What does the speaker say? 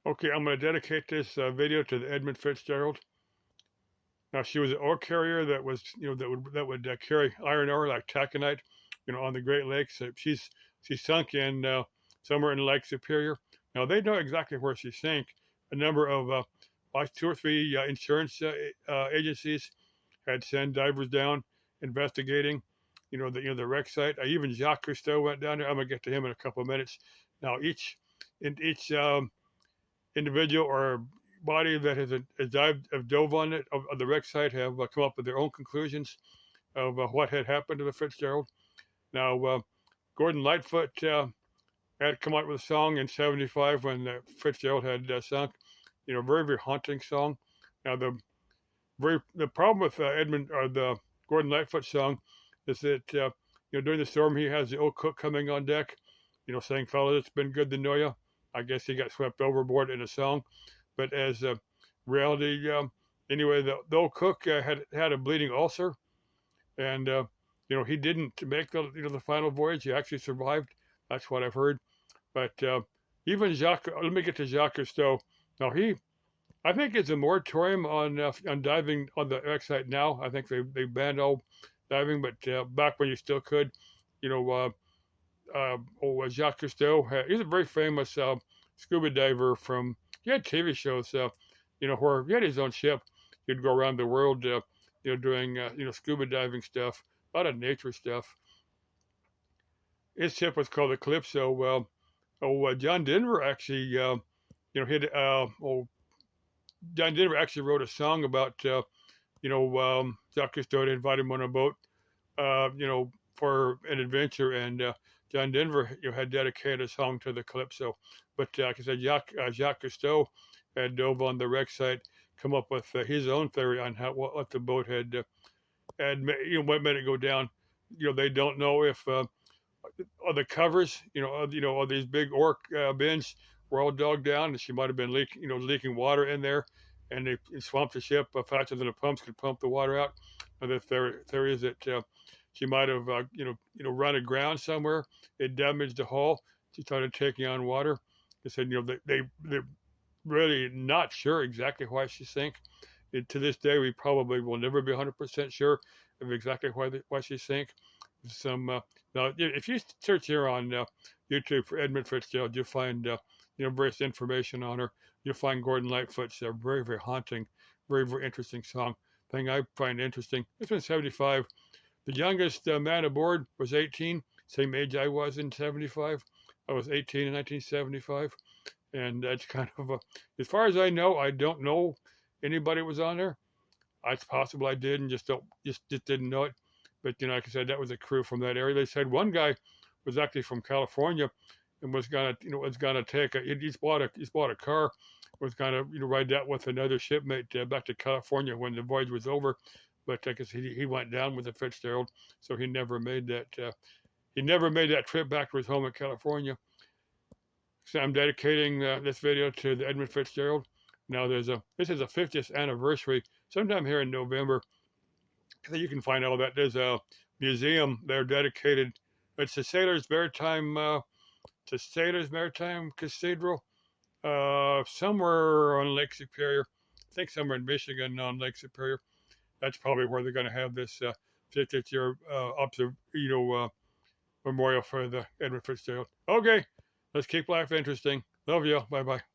Okay, I'm going to dedicate this video to the Edmund Fitzgerald. Now, she was an ore carrier that was, that would carry iron ore like taconite, on the Great Lakes. She's sunk in somewhere in Lake Superior. Now they know exactly where she sank. A number of like 2 or 3 insurance agencies had sent divers down investigating, the wreck site. Even Jacques Cousteau went down there. I'm gonna get to him in a couple of minutes. Now, each individual or body that have dove on it of the wreck site have come up with their own conclusions of what had happened to the Fitzgerald. Now, Gordon Lightfoot had come out with a song in '75 when the Fitzgerald had sunk. Very very haunting song. Now, the problem with Edmund or the Gordon Lightfoot song is that during the storm he has the old cook coming on deck, saying, "Fellas, it's been good to know you." I guess he got swept overboard in a song, but as reality, anyway, the old cook had a bleeding ulcer, and he didn't make the final voyage. He actually survived. That's what I've heard. But even Jacques, let me get to Jacques Cousteau. Now I think it's a moratorium on diving on the wreck site now. I think they banned all diving, but back when you still could, you know, Jacques Cousteau, he's a very famous scuba diver from. He had TV shows, where he had his own ship. He'd go around the world, doing scuba diving stuff, a lot of nature stuff. His ship was called Eclipso. Well, John Denver actually, hit. John Denver actually wrote a song about, Jacques Cousteau to invite him on a boat, for an adventure, and John Denver, had dedicated a song to the Calypso. But like I said, Jacques Cousteau had dove on the wreck site, come up with his own theory on what the boat had what made it go down. They don't know if on the covers, all these big orc bins were all dug down, and she might have been leaking water in there, and they swamped the ship faster than the pumps could pump the water out. And the theory is that she might have, run aground somewhere. It damaged the hull. She started taking on water. They said, they're really not sure exactly why she sank. To this day, we probably will never be 100% sure of exactly why she sank. Now, if you search here on YouTube for Edmund Fitzgerald, you'll find various information on her. You'll find Gordon Lightfoot's very very haunting, very very interesting song. Thing I find interesting. It's been '75. The youngest man aboard was 18, same age I was in '75. I was 18 in 1975, and that's kind of as far as I know. I don't know anybody was on there. It's possible I did and just didn't know it. But like I said, that was a crew from that area. They said one guy was actually from California and was gonna take he's bought a car, was gonna ride that with another shipmate back to California when the voyage was over. But I guess he went down with the Fitzgerald, so he never made that. He never made that trip back to his home in California. So I'm dedicating this video to the Edmund Fitzgerald. Now this is a 50th anniversary sometime here in November. So you can find all that. There's a museum there dedicated. It's the Sailors Maritime Cathedral, somewhere on Lake Superior. I think somewhere in Michigan on Lake Superior. That's probably where they're going to have this 50th year memorial for the Edmund Fitzgerald. Okay, let's keep life interesting. Love you. Bye bye.